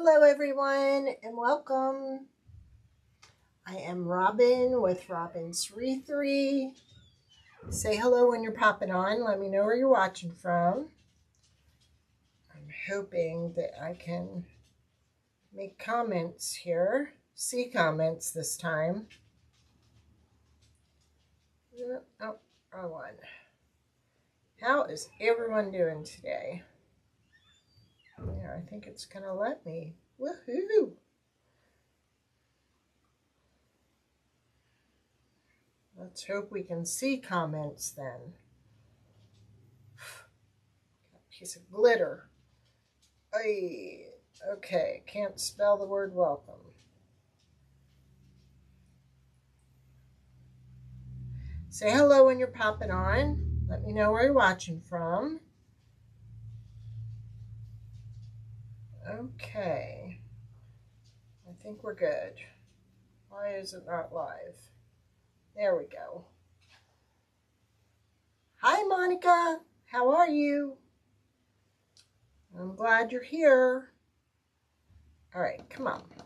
Hello everyone and welcome. I am Robin with Robin's Wreathery. Say hello when you're popping on. Let me know where you're watching from. I'm hoping that I can make comments here. See comments this time. Oh, wrong one. How is everyone doing today? Yeah, I think it's going to let me. Woohoo! Let's hope we can see comments then. Got a piece of glitter. Ay, okay, can't spell the word welcome. Say hello when you're popping on. Let me know where you're watching from. Okay. I think we're good. Why is it not live? There we go. Hi, Monica. How are you? I'm glad you're here. All right, come on. I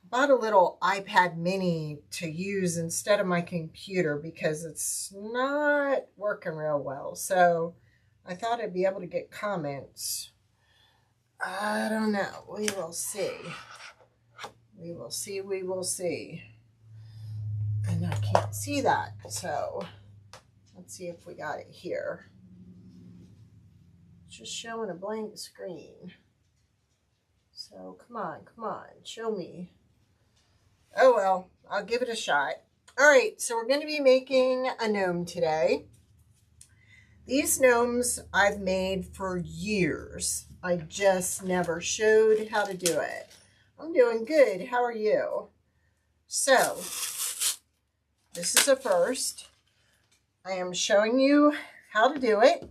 bought a little iPad mini to use instead of my computer because it's not working real well. So I thought I'd be able to get comments. I don't know. We will see. We will see. We will see. And I can't see that. So let's see if we got it here. It's just showing a blank screen. So come on. Show me. Oh, well, I'll give it a shot. All right, so we're going to be making a gnome today. These gnomes I've made for years. I just never showed how to do it. I'm doing good. How are you? So, this is a first. I am showing you how to do it.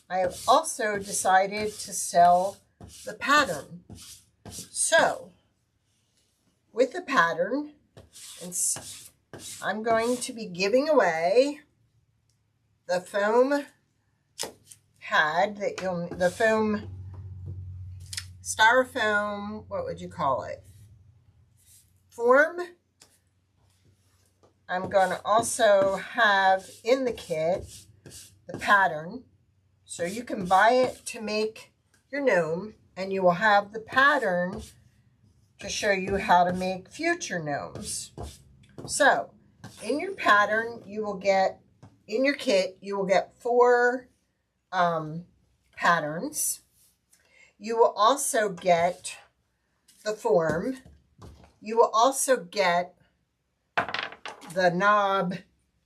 I have also decided to sell the pattern. So, with the pattern, I'm going to be giving away the foam pad that the foam styrofoam, what would you call it? Form. I'm going to also have in the kit the pattern. So you can buy it to make your gnome, and you will have the pattern to show you how to make future gnomes. So, in your pattern, you will get, in your kit, you will get 4 patterns. You will also get the form. You will also get the knob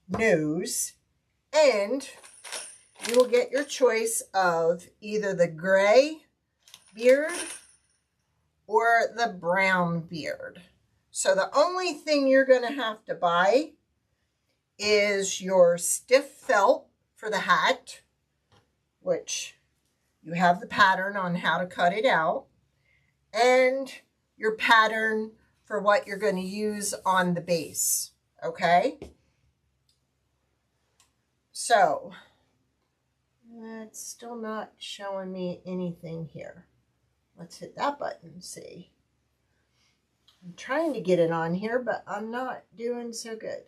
nose, and you will get your choice of either the gray beard or the brown beard. So the only thing you're going to have to buy is your stiff felt for the hat, which you have the pattern on how to cut it out, and your pattern for what you're going to use on the base, okay? So, it's still not showing me anything here. Let's hit that button and see. I'm trying to get it on here, but I'm not doing so good.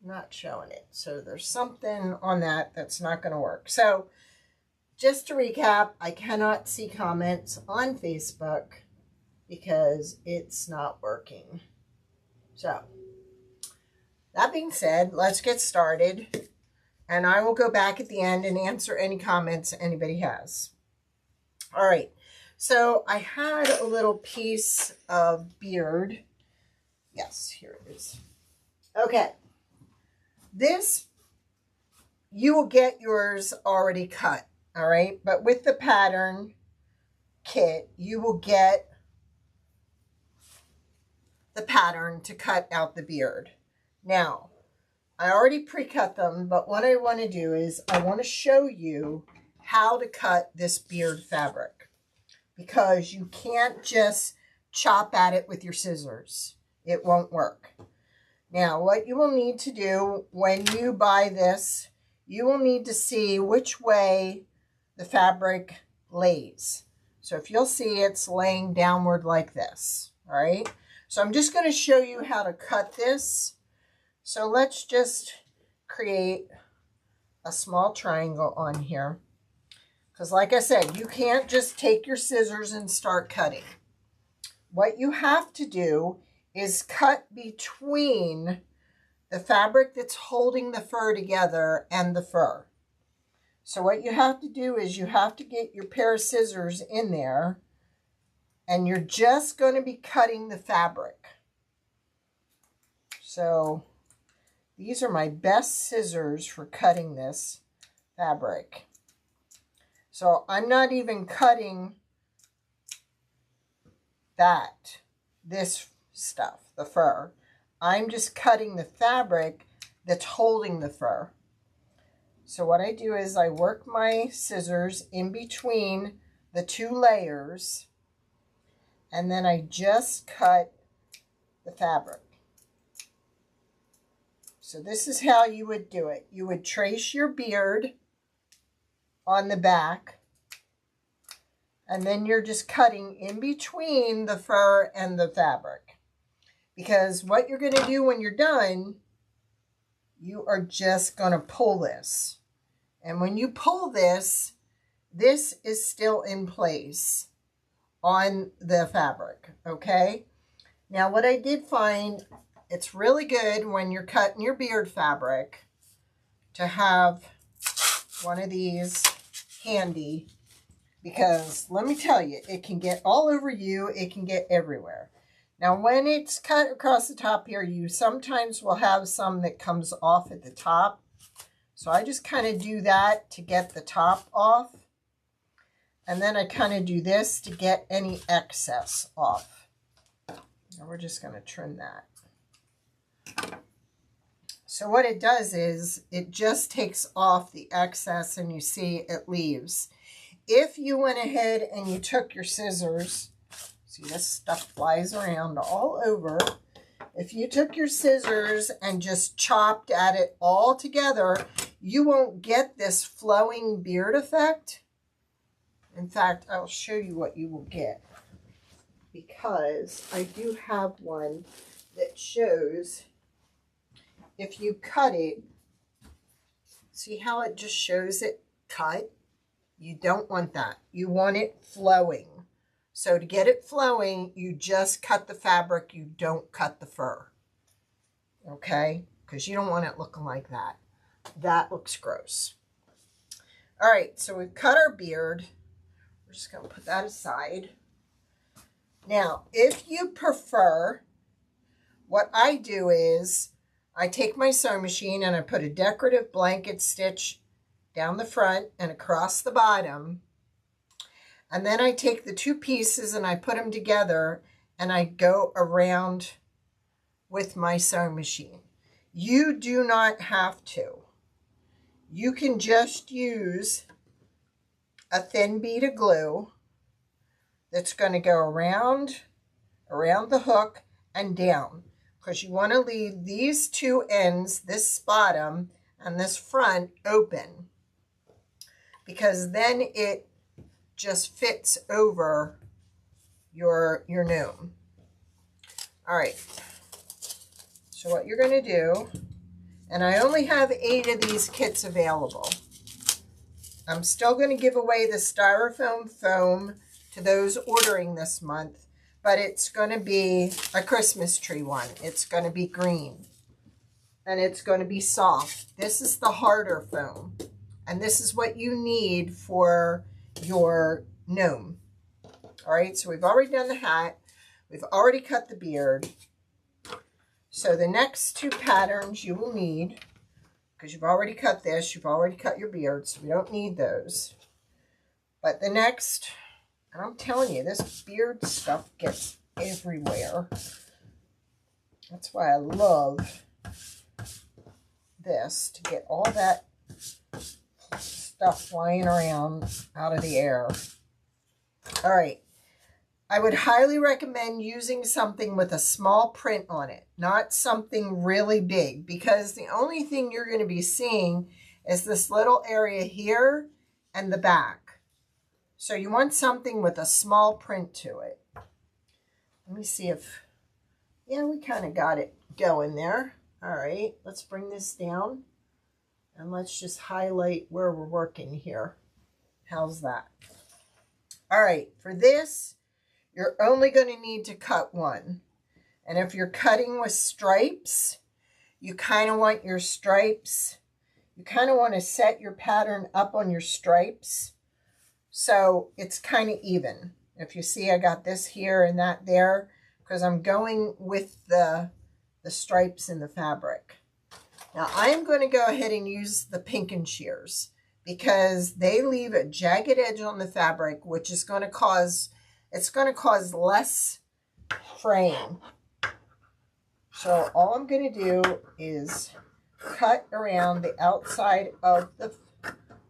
Not showing it. So there's something on that that's not going to work. So just to recap, I cannot see comments on Facebook because it's not working. So that being said, let's get started. And I will go back at the end and answer any comments anybody has. All right. So I had a little piece of beard. Yes, here it is. Okay. This, you will get yours already cut, all right? But with the pattern kit, you will get the pattern to cut out the beard. Now, I already pre-cut them, but what I want to do is I want to show you how to cut this beard fabric, because you can't just chop at it with your scissors. It won't work. Now, what you will need to do when you buy this, you will need to see which way the fabric lays. So if you'll see, it's laying downward like this. All right. So I'm just going to show you how to cut this. So let's just create a small triangle on here. Because like I said, you can't just take your scissors and start cutting. What you have to do is cut between the fabric that's holding the fur together and the fur. So what you have to do is you have to get your pair of scissors in there, and you're just going to be cutting the fabric. So these are my best scissors for cutting this fabric. So I'm not even cutting this stuff, the fur. I'm just cutting the fabric that's holding the fur. So what I do is I work my scissors in between the two layers, and then I just cut the fabric. So this is how you would do it. You would trace your beard on the back, and then you're just cutting in between the fur and the fabric. Because what you're going to do when you're done, you are just going to pull this. And when you pull this, this is still in place on the fabric, okay? Now what I did find, it's really good when you're cutting your beard fabric to have one of these handy, because let me tell you, it can get all over you, it can get everywhere. Now when it's cut across the top here, you sometimes will have some that comes off at the top. So I just kind of do that to get the top off. And then I kind of do this to get any excess off. Now we're just going to trim that. So what it does is it just takes off the excess, and you see it leaves. If you went ahead and you took your scissors, see this stuff flies around all over. If you took your scissors and just chopped at it all together, you won't get this flowing beard effect. In fact, I'll show you what you will get, because I do have one that shows if you cut it, see how it just shows it cut? You don't want that. You want it flowing. So to get it flowing, you just cut the fabric. You don't cut the fur. Okay? Because you don't want it looking like that. That looks gross. All right, so we've cut our beard. We're just going to put that aside. Now, if you prefer, what I do is I take my sewing machine and I put a decorative blanket stitch down the front and across the bottom. And then I take the two pieces and I put them together and I go around with my sewing machine. You do not have to. You can just use a thin bead of glue that's going to go around the hook and down, because you want to leave these two ends, this bottom and this front, open, because then it just fits over your gnome. All right, so what you're going to do, and I only have 8 of these kits available. I'm still going to give away the styrofoam foam to those ordering this month, but it's going to be a Christmas tree one. It's going to be green, and it's going to be soft. This is the harder foam, and this is what you need for your gnome. All right, so we've already done the hat. We've already cut the beard. So the next 2 patterns you will need, because you've already cut this, you've already cut your beard, so we don't need those. But the next, and I'm telling you, this beard stuff gets everywhere. That's why I love this, to get all that stuff flying around out of the air. All right. I would highly recommend using something with a small print on it, not something really big, because the only thing you're going to be seeing is this little area here and the back. So you want something with a small print to it. Let me see if, yeah, we kind of got it going there. All right, let's bring this down and let's just highlight where we're working here. How's that? All right, for this, you're only going to need to cut one. And if you're cutting with stripes, you kind of want your stripes, you kind of want to set your pattern up on your stripes so it's kind of even. If you see, I got this here and that there because I'm going with the stripes in the fabric. Now I'm going to go ahead and use the pinkin shears because they leave a jagged edge on the fabric, which is going to cause, it's going to cause less fraying. So all I'm going to do is cut around the outside of the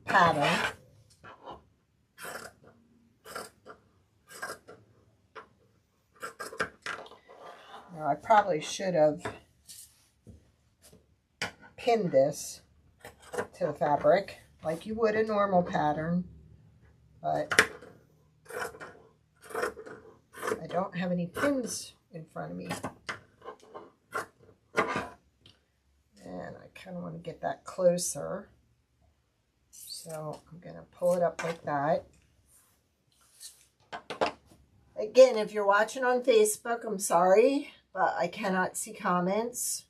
pattern. Now I probably should have pinned this to the fabric like you would a normal pattern, but I don't have any pins in front of me. And I kind of want to get that closer. So I'm going to pull it up like that. Again, if you're watching on Facebook, I'm sorry, but I cannot see comments.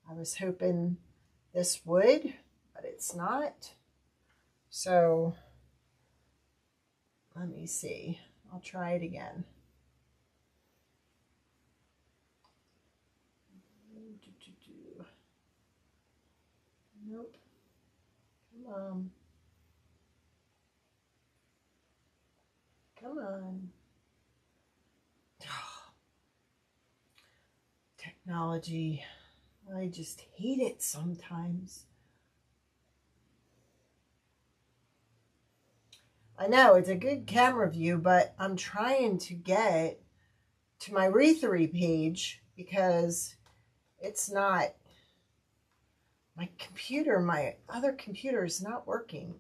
I was hoping this would, but it's not. So let me see. I'll try it again. Nope. Come on. Come on. Technology. I just hate it sometimes. I know it's a good camera view, but I'm trying to get to my Rethery page because it's not, my computer, my other computer is not working.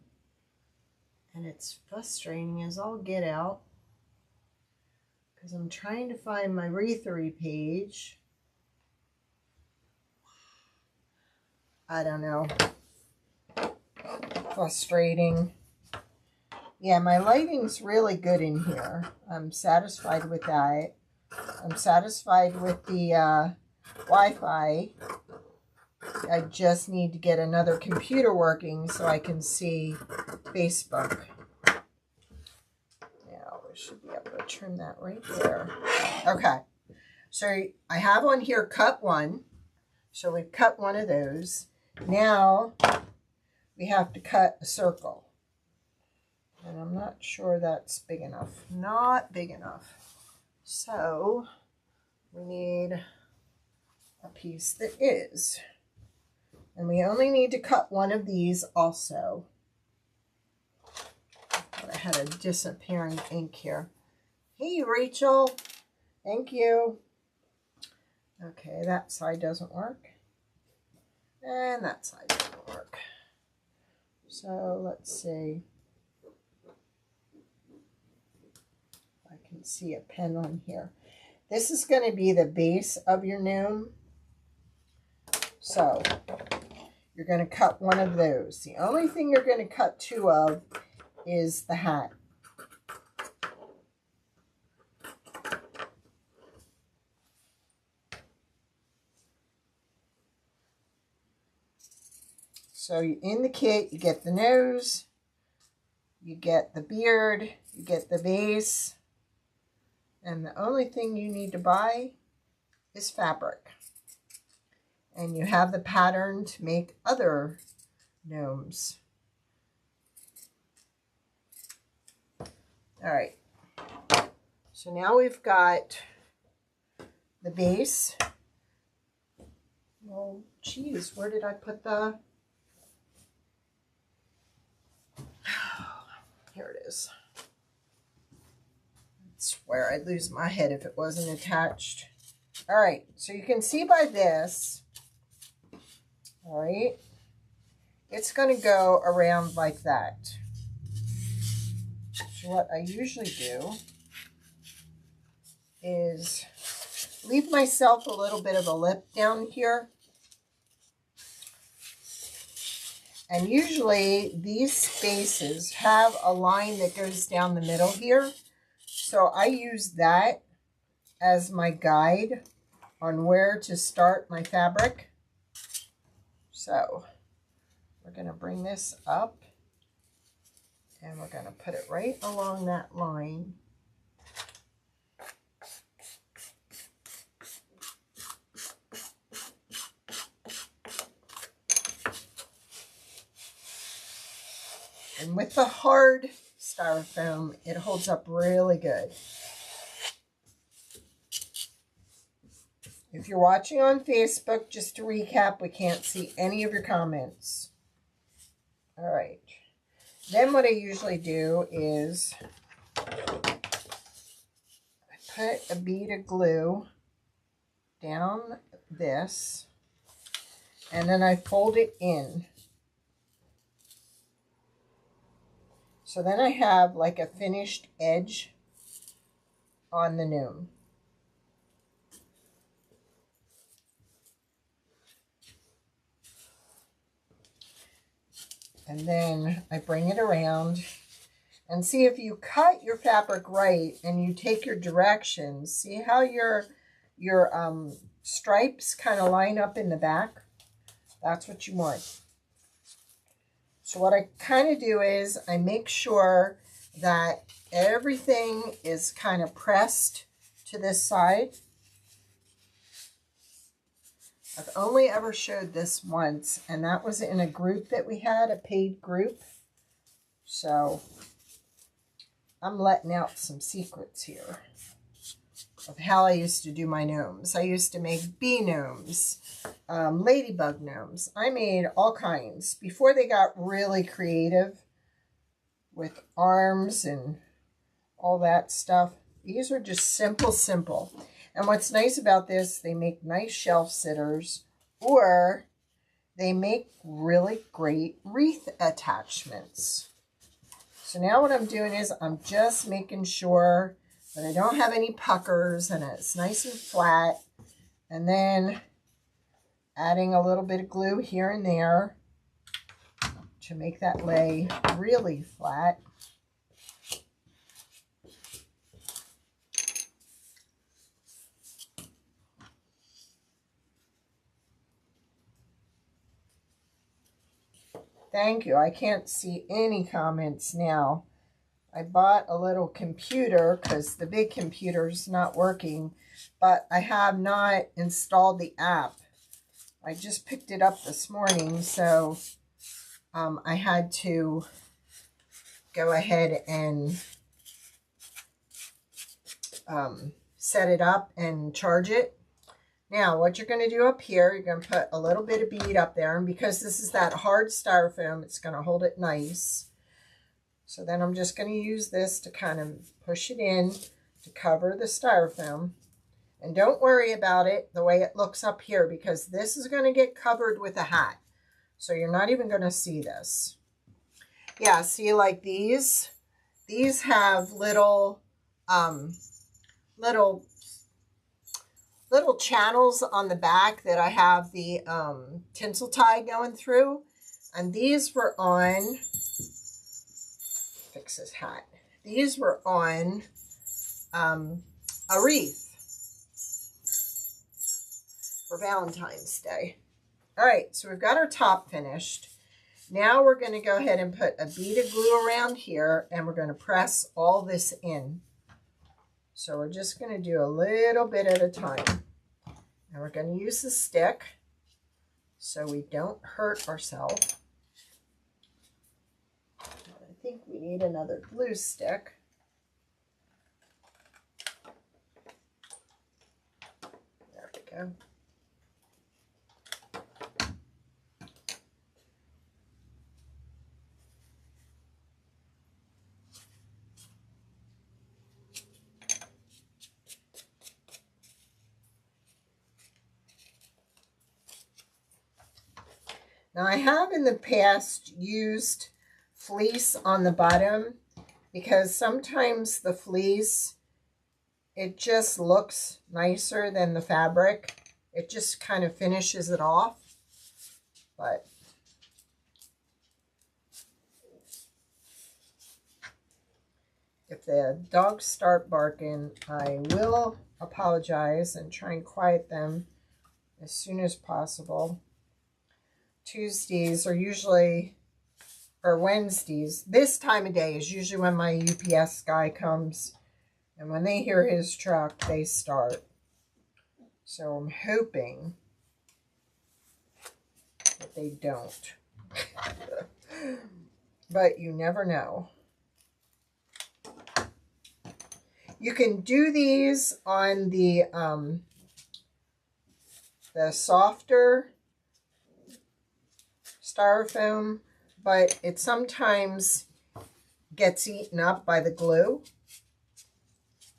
And it's frustrating as all get out because I'm trying to find my Rethery page. I don't know. Frustrating. Yeah, my lighting's really good in here. I'm satisfied with that. I'm satisfied with the Wi-Fi. I just need to get another computer working so I can see Facebook. Now, we should be able to trim that right there. Okay. So I have on here cut one. So we've cut one of those. Now we have to cut a circle. And I'm not sure that's big enough. Not big enough. So we need a piece that is. And we only need to cut one of these also. I had a disappearing ink here. Hey, Rachel. Thank you. Okay, that side doesn't work. And that side doesn't work. So let's see. I can see a pen on here. This is going to be the base of your gnome. So you're going to cut one of those. The only thing you're going to cut two of is the hat. So in the kit, you get the nose, you get the beard, you get the base, and the only thing you need to buy is fabric. And you have the pattern to make other gnomes. All right. So now we've got the base. Well, geez, where did I put the... Here it is. I swear I'd lose my head if it wasn't attached. All right, so you can see by this, all right, it's going to go around like that. So what I usually do is leave myself a little bit of a lip down here. And usually these spaces have a line that goes down the middle here. So I use that as my guide on where to start my fabric. So we're going to bring this up and we're going to put it right along that line. And with the hard styrofoam, it holds up really good. If you're watching on Facebook, just to recap, we can't see any of your comments. All right. Then what I usually do is I put a bead of glue down this, and then I fold it in. So then I have like a finished edge on the Gnome. And then I bring it around and see if you cut your fabric right and you take your directions. See how your stripes kind of line up in the back? That's what you want. So what I kind of do is I make sure that everything is kind of pressed to this side. I've only ever showed this once, and that was in a group that we had, a paid group. So I'm letting out some secrets here of how I used to do my gnomes. I used to make bee gnomes, ladybug gnomes. I made all kinds before they got really creative with arms and all that stuff. These were just simple. And what's nice about this, they make nice shelf sitters, or they make really great wreath attachments. So now what I'm doing is I'm just making sure that I don't have any puckers and it's nice and flat. And then adding a little bit of glue here and there to make that lay really flat. Thank you. I can't see any comments now. I bought a little computer because the big computer's not working, but I have not installed the app. I just picked it up this morning, so I had to go ahead and set it up and charge it. Now, what you're going to do up here, you're going to put a little bit of bead up there. And because this is that hard styrofoam, it's going to hold it nice. So then I'm just going to use this to kind of push it in to cover the styrofoam. And don't worry about it the way it looks up here, because this is going to get covered with a hat. So you're not even going to see this. Yeah, see, like these have little channels on the back that I have the tinsel tie going through. And these were on, fix this hat. These were on a wreath for Valentine's Day. All right, so we've got our top finished. Now we're going to go ahead and put a bead of glue around here, and we're going to press all this in. So we're just going to do a little bit at a time. And we're going to use the stick so we don't hurt ourselves. I think we need another glue stick. There we go. Now I have in the past used fleece on the bottom because sometimes the fleece, it just looks nicer than the fabric. It just kind of finishes it off. But if the dogs start barking, I will apologize and try and quiet them as soon as possible. Tuesdays are usually, or Wednesdays, this time of day is usually when my UPS guy comes. And when they hear his truck, they start. So I'm hoping that they don't. But you never know. You can do these on the softer styrofoam, but it sometimes gets eaten up by the glue.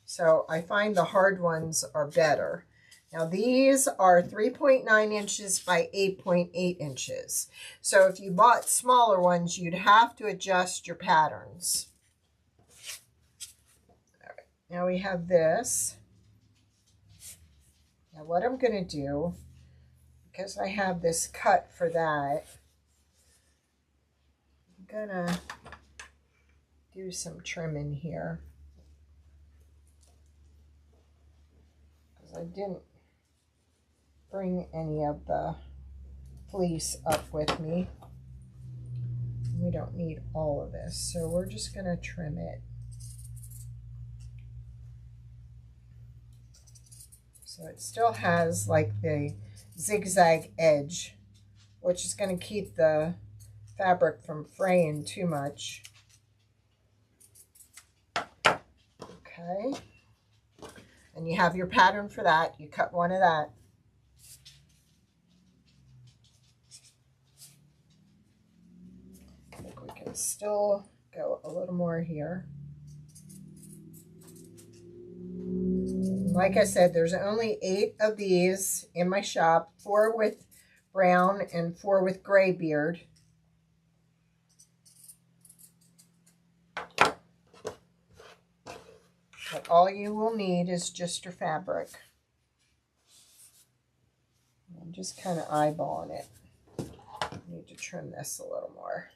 So I find the hard ones are better. Now these are 3.9 inches by 8.8 inches. So if you bought smaller ones, you'd have to adjust your patterns. Now we have this. Now what I'm going to do, because I have this cut for that, I'm going to do some trimming here. Because I didn't bring any of the fleece up with me. We don't need all of this, so we're just going to trim it. So it still has like the zigzag edge, which is going to keep the fabric from fraying too much. Okay. And you have your pattern for that. You cut one of that. I think we can still go a little more here. Like I said, there's only 8 of these in my shop, 4 with brown and 4 with gray beard. But all you will need is just your fabric. I'm just kind of eyeballing it. I need to trim this a little more.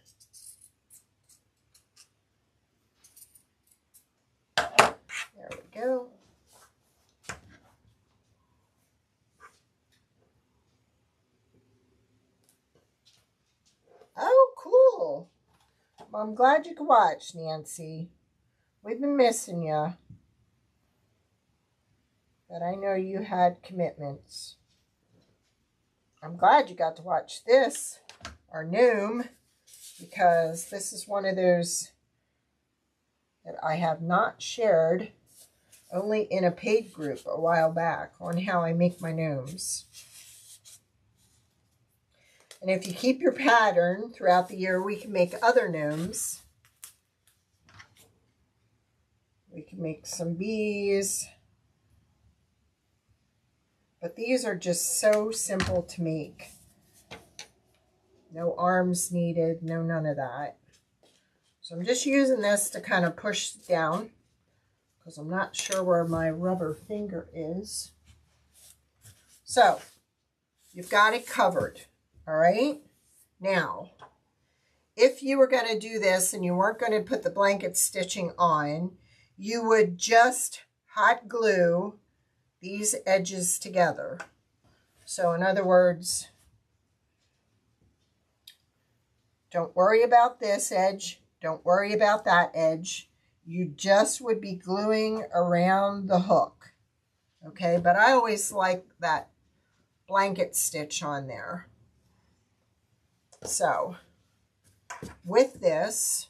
There we go. Oh, cool. Well, I'm glad you could watch, Nancy. We've been missing you. But I know you had commitments. I'm glad you got to watch this, our Gnome, because this is one of those that I have not shared, only in a paid group a while back, on how I make my gnomes. And if you keep your pattern throughout the year, we can make other gnomes. We can make some bees. But these are just so simple to make. No arms needed, no none of that. So I'm just using this to kind of push down, because I'm not sure where my rubber finger is. So you've got it covered. All right, now, if you were going to do this and you weren't going to put the blanket stitching on, you would just hot glue these edges together. So in other words, don't worry about this edge, don't worry about that edge. You just would be gluing around the hook. Okay, but I always like that blanket stitch on there. So, with this,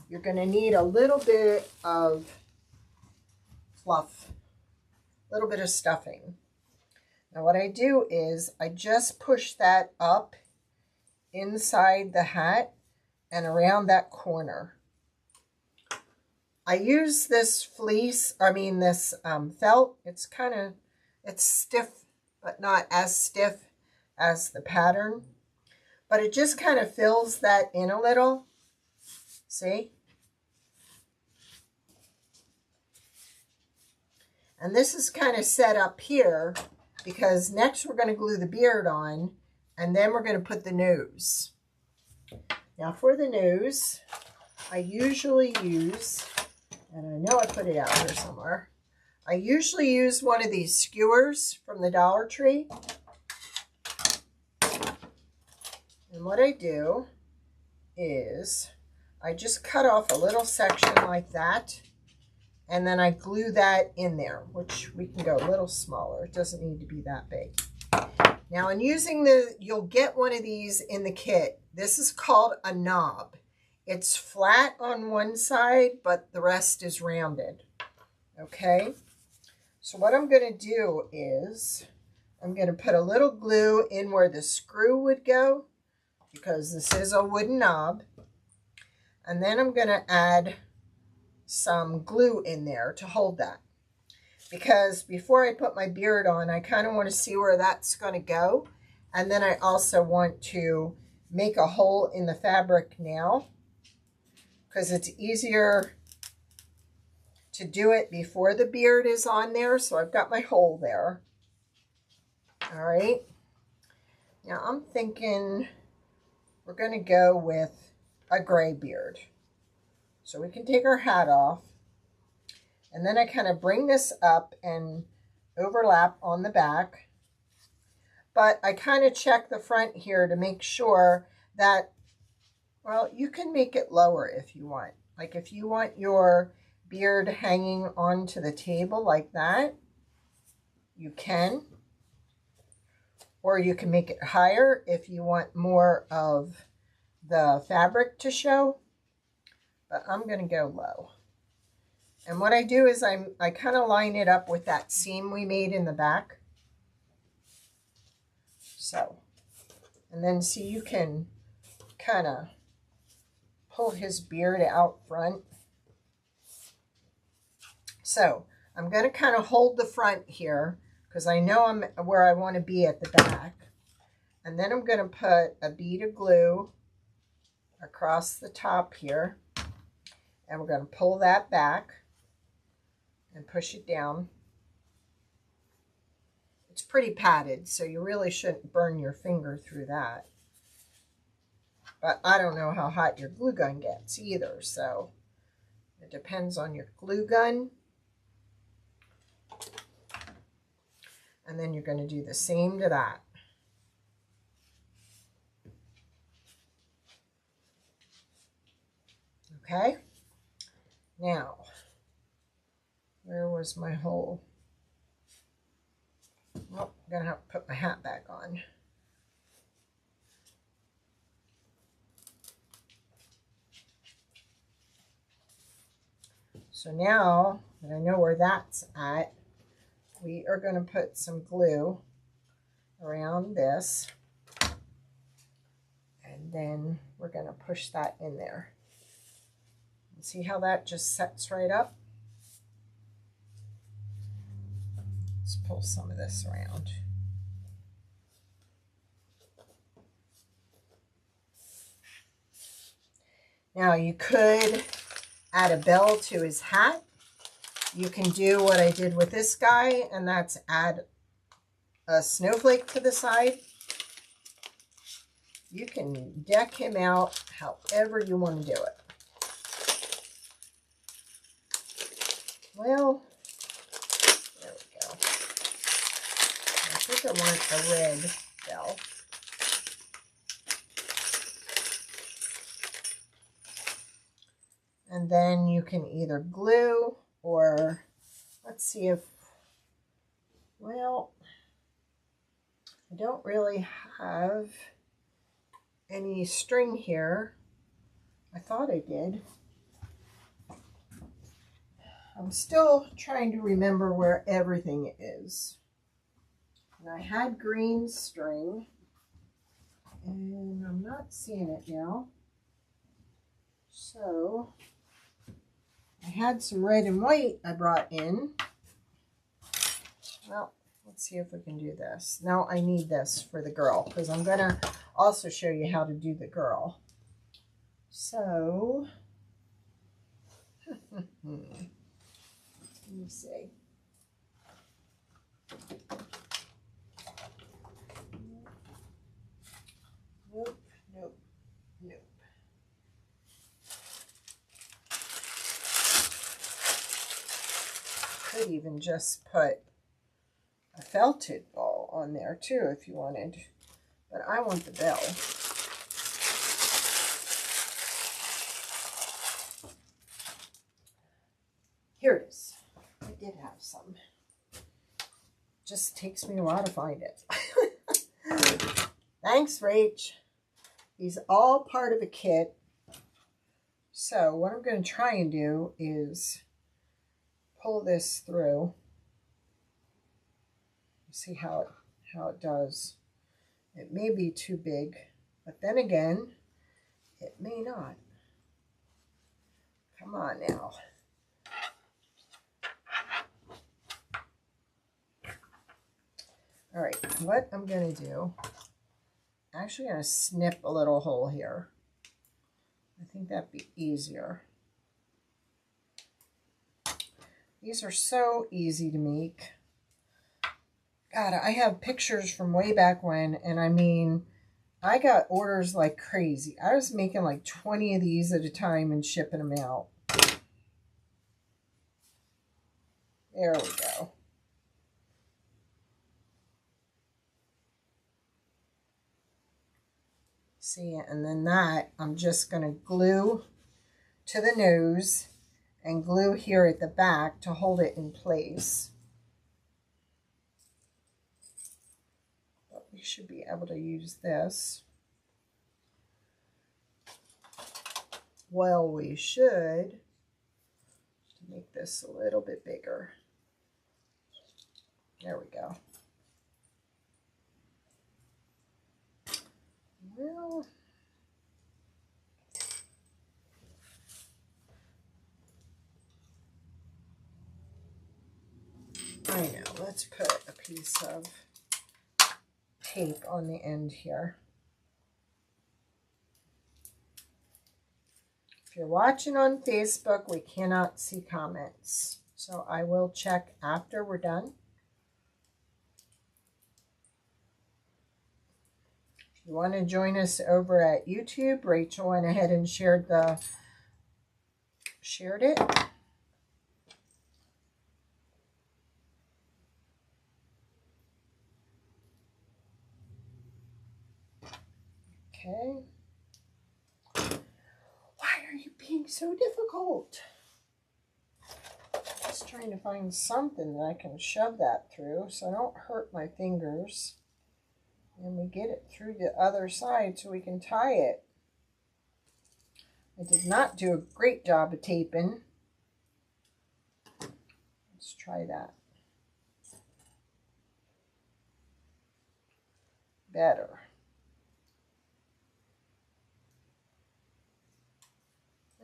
you're going to need a little bit of fluff, a little bit of stuffing. Now, what I do is I just push that up inside the hat and around that corner. I use this fleece, this felt. It's stiff, but not as stiff as the pattern. But it just kind of fills that in a little. See? And this is kind of set up here because next we're going to glue the beard on, and then we're going to put the nose. Now for the nose, I usually use, and I know I put it out here somewhere, I usually use one of these skewers from the Dollar Tree. And what I do is I just cut off a little section like that, and then I glue that in there, which we can go a little smaller. It doesn't need to be that big. Now in using you'll get one of these in the kit. This is called a knob. It's flat on one side, but the rest is rounded. Okay? So what I'm going to do is I'm going to put a little glue in where the screw would go, because this is a wooden knob. And then I'm going to add some glue in there to hold that. Because before I put my beard on, I kind of want to see where that's going to go. And then I also want to make a hole in the fabric now, because it's easier to do it before the beard is on there. So I've got my hole there. All right. Now I'm thinking we're going to go with a gray beard. So we can take our hat off. And then I kind of bring this up and overlap on the back. But I kind of check the front here to make sure that, well, you can make it lower if you want. Like if you want your beard hanging onto the table like that, you can. Or you can make it higher if you want more of the fabric to show. But I'm going to go low. And what I do is I kind of line it up with that seam we made in the back. So, and then see, you can kind of pull his beard out front. So I'm going to kind of hold the front here because I know I'm where I want to be at the back. And then I'm going to put a bead of glue across the top here. And we're going to pull that back and push it down. It's pretty padded, so you really shouldn't burn your finger through that. But I don't know how hot your glue gun gets either, so it depends on your glue gun. And then you're going to do the same to that. Okay? Now, where was my hole? Oh, I'm going to have to put my hat back on. So now that I know where that's at, we are going to put some glue around this. And then we're going to push that in there. See how that just sets right up? Let's pull some of this around. Now you could add a bell to his hat. You can do what I did with this guy, and that's add a snowflake to the side. You can deck him out however you want to do it. Well, there we go. I think I want a red bell. And then you can either glue or, let's see if, well, I don't really have any string here. I thought I did. I'm still trying to remember where everything is. And I had green string, and I'm not seeing it now. So I had some red and white I brought in. Well, let's see if we can do this. Now I need this for the girl, because I'm going to also show you how to do the girl. So, let me see. could even just put a felted ball on there too if you wanted, but I want the bell. Here it is. I did have some. Just takes me a while to find it. Thanks, Rach. These are all part of a kit. So what I'm going to try and do is pull this through. See how it does. It may be too big, but then again, it may not. Come on now. All right, what I'm going to do, I'm actually going to snip a little hole here. I think that'd be easier. These are so easy to make. God, I have pictures from way back when, and I mean, I got orders like crazy. I was making like 20 of these at a time and shipping them out. There we go. See, and then that I'm just going to glue to the nose and glue here at the back to hold it in place. But we should be able to use this. Well, we should, to make this a little bit bigger. There we go. Well, I know, let's put a piece of tape on the end here. If you're watching on Facebook, we cannot see comments, so I will check after we're done. If you want to join us over at YouTube, Rachel went ahead and shared it. Okay. Why are you being so difficult? Just trying to find something that I can shove that through so I don't hurt my fingers. And we get it through the other side so we can tie it. I did not do a great job of taping. Let's try that. Better.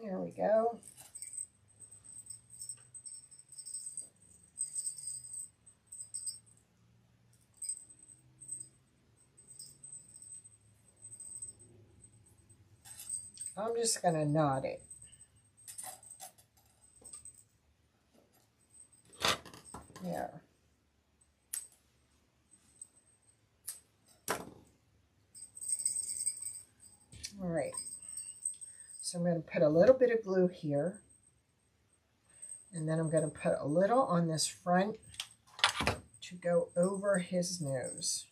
There we go. I'm just going to knot it. There. All right. So I'm going to put a little bit of glue here. And then I'm going to put a little on this front to go over his nose.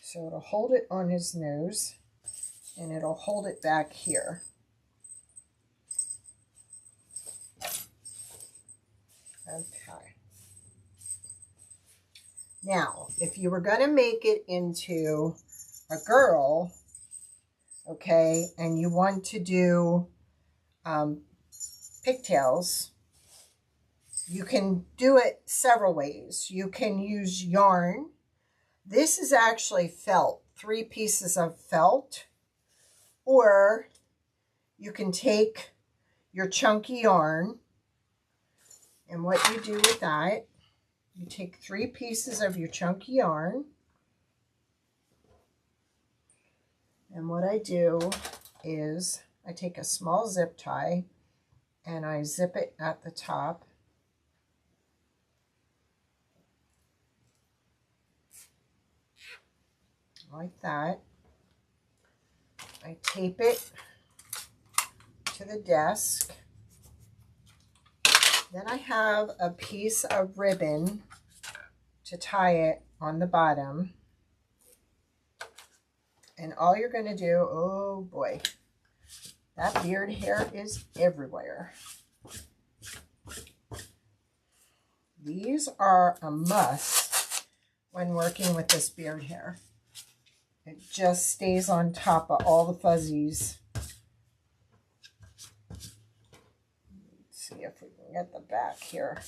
So it'll hold it on his nose and it'll hold it back here. Okay. Now, if you were going to make it into a girl, okay, and you want to do pigtails, you can do it several ways. You can use yarn. This is actually felt, 3 pieces of felt, or you can take your chunky yarn, and what you do with that, you take 3 pieces of your chunky yarn, and what I do is I take a small zip tie and I zip it at the top. Like that. I tape it to the desk. Then I have a piece of ribbon to tie it on the bottom. And all you're going to do, oh boy, that beard hair is everywhere. These are a must when working with this beard hair. It just stays on top of all the fuzzies. Let's see if we can get the back here.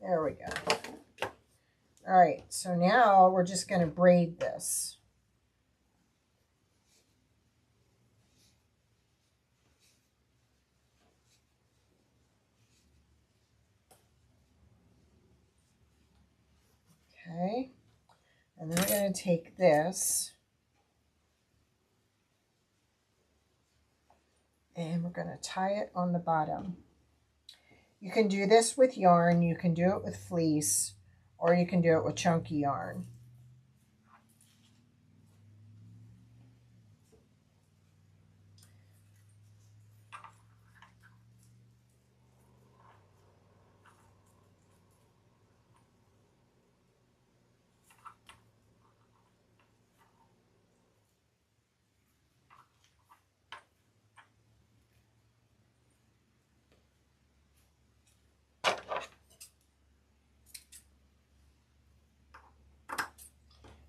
There we go. All right, so now we're just going to braid this. Okay, and then we're going to take this and we're going to tie it on the bottom. You can do this with yarn, you can do it with fleece, or you can do it with chunky yarn.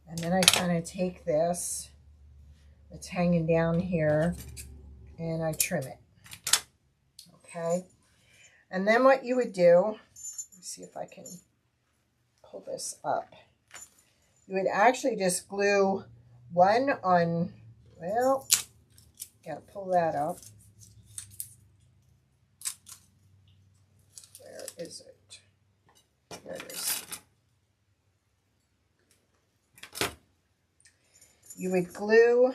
And then I kind of take this that's hanging down here and I trim it. Okay. And then what you would do, let's see if I can pull this up. You would actually just glue one on, well, gotta pull that up. Where is it? Here it is. You would glue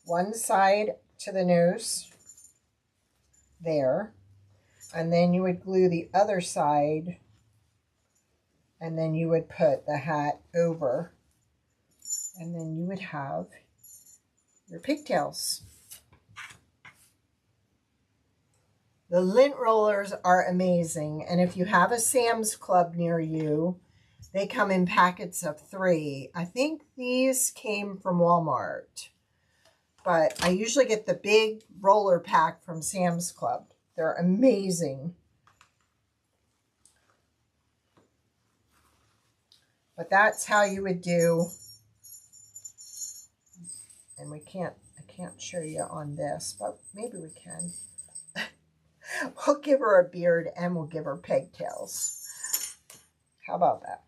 one side to the nose there, and then you would glue the other side, and then you would put the hat over, and then you would have your pigtails. The lint rollers are amazing, and if you have a Sam's Club near you, they come in packets of 3. I think these came from Walmart, but I usually get the big roller pack from Sam's Club. They're amazing. But that's how you would do, and I can't show you on this, but maybe we can. We'll give her a beard and we'll give her pigtails. How about that?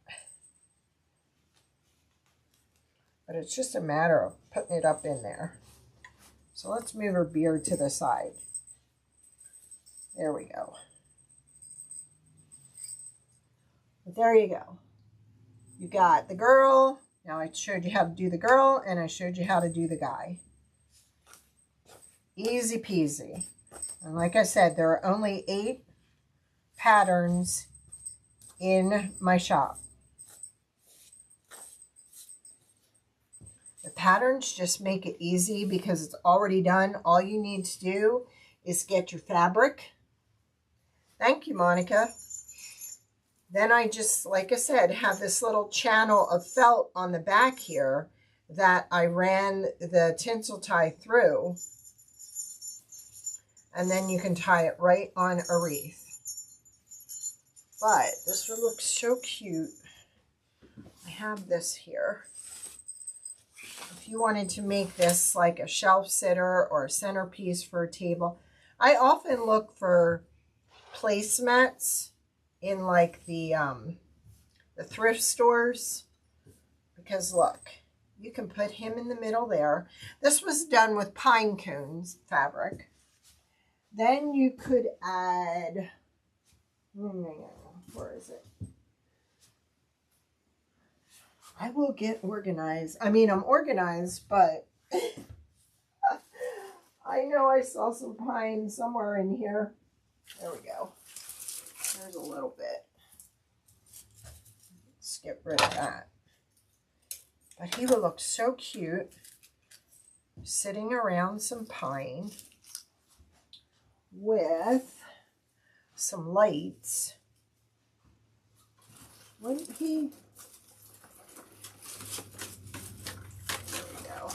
But it's just a matter of putting it up in there. So let's move her beard to the side. There we go. But there you go. You got the girl. Now I showed you how to do the girl and I showed you how to do the guy. Easy peasy. And like I said, there are only 8 patterns in my shop. The patterns just make it easy because it's already done. All you need to do is get your fabric. Thank you, Monica. Then I just, like I said, have this little channel of felt on the back here that I ran the tinsel tie through. And then you can tie it right on a wreath. But this would look so cute. I have this here. If you wanted to make this like a shelf sitter or a centerpiece for a table, I often look for placemats in like the thrift stores, because look, you can put him in the middle there. This was done with pine cones fabric. Then you could add, where is it? I will get organized. I mean, I'm organized, but I know I saw some pine somewhere in here. There we go. There's a little bit. Let's get rid of that. But he would look so cute sitting around some pine with some lights. Wouldn't he? There we go.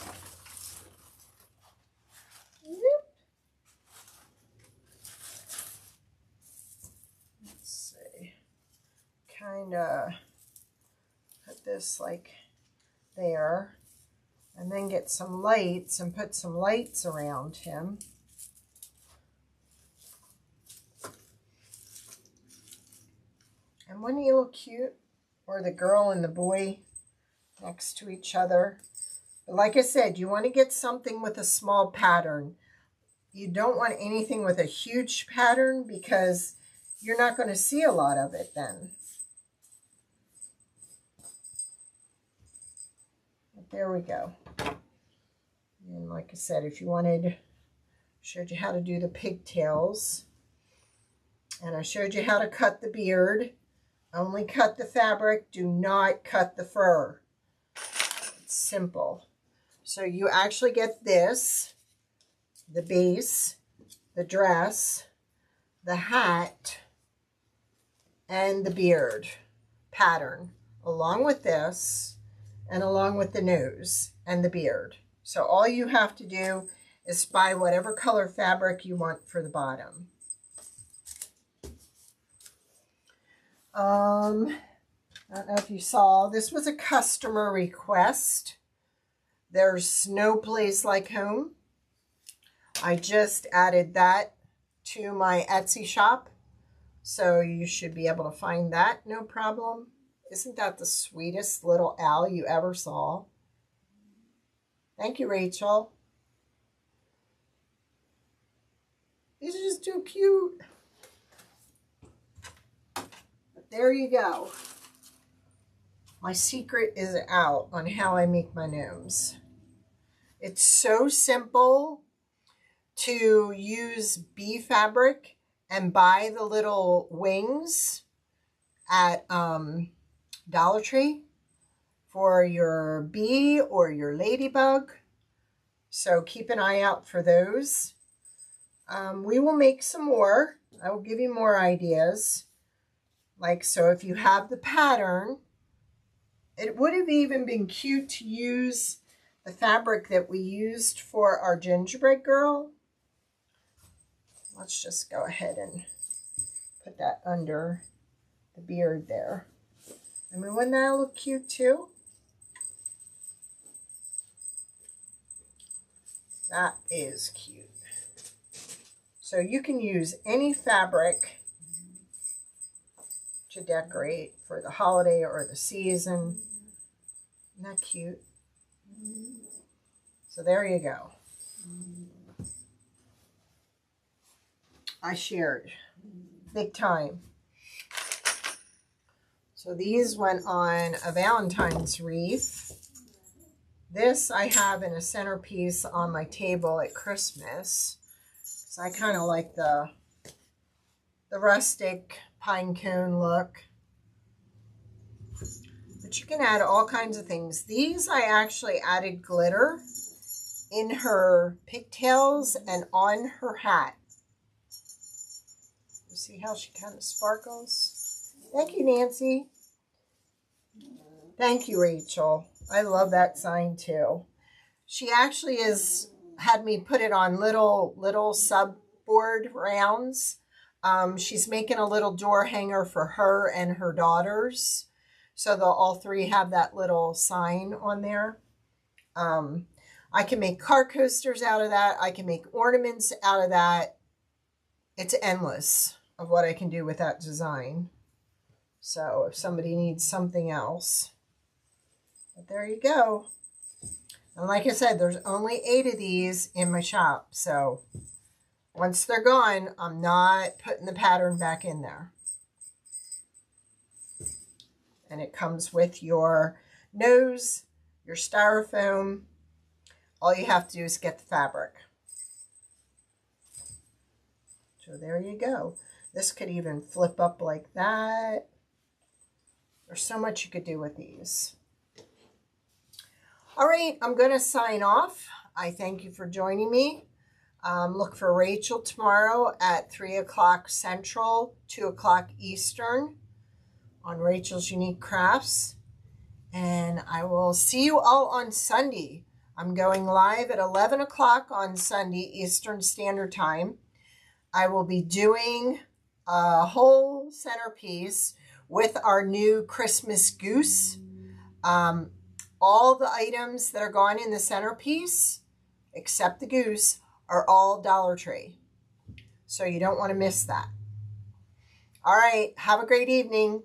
Yep. Let's see. Kind of put this like there, and then get some lights and put some lights around him. And wouldn't he look cute? Or the girl and the boy next to each other. But like I said, you want to get something with a small pattern. You don't want anything with a huge pattern because you're not going to see a lot of it then. But there we go. And like I said, if you wanted, showed you how to do the pigtails. And I showed you how to cut the beard. Only cut the fabric. Do not cut the fur. It's simple. So you actually get this, the base, the dress, the hat, and the beard pattern, along with this, and along with the nose and the beard. So all you have to do is buy whatever color fabric you want for the bottom. I don't know if you saw, this was a customer request. There's no place like home. I just added that to my Etsy shop, so you should be able to find that no problem. Isn't that the sweetest little owl you ever saw? Thank you, Rachel. He's just too cute. But there you go. My secret is out on how I make my gnomes. It's so simple to use bee fabric and buy the little wings at Dollar Tree for your bee or your ladybug. So keep an eye out for those. We will make some more. I will give you more ideas. Like, so if you have the pattern, it would have even been cute to use the fabric that we used for our gingerbread girl. Let's just go ahead and put that under the beard there. I mean, wouldn't that look cute too? That is cute. So you can use any fabric to decorate for the holiday or the season. Isn't that cute? So there you go. I shared big time. So these went on a Valentine's wreath. This I have in a centerpiece on my table at Christmas. So I kind of like the rustic pine cone look. But you can add all kinds of things. These I actually added glitter in her pigtails and on her hat. You see how she kind of sparkles? Thank you, Nancy. Thank you, Rachel. I love that sign too. She actually had me put it on little subboard rounds. She's making a little door hanger for her and her daughters. So they'll all three have that little sign on there. I can make car coasters out of that. I can make ornaments out of that. It's endless of what I can do with that design. So if somebody needs something else. But there you go. And like I said, there's only 8 of these in my shop. So once they're gone, I'm not putting the pattern back in there. And it comes with your nose, your styrofoam. All you have to do is get the fabric. So there you go. This could even flip up like that. There's so much you could do with these. All right, I'm going to sign off. I thank you for joining me. Look for Rachel tomorrow at 3 o'clock Central, 2 o'clock Eastern on Rachel's Unique Crafts. And I will see you all on Sunday. I'm going live at 11 o'clock on Sunday Eastern Standard Time. I will be doing a whole centerpiece with our new Christmas goose. All the items that are gone in the centerpiece, except the goose, are all Dollar Tree. So you don't want to miss that. All right, have a great evening.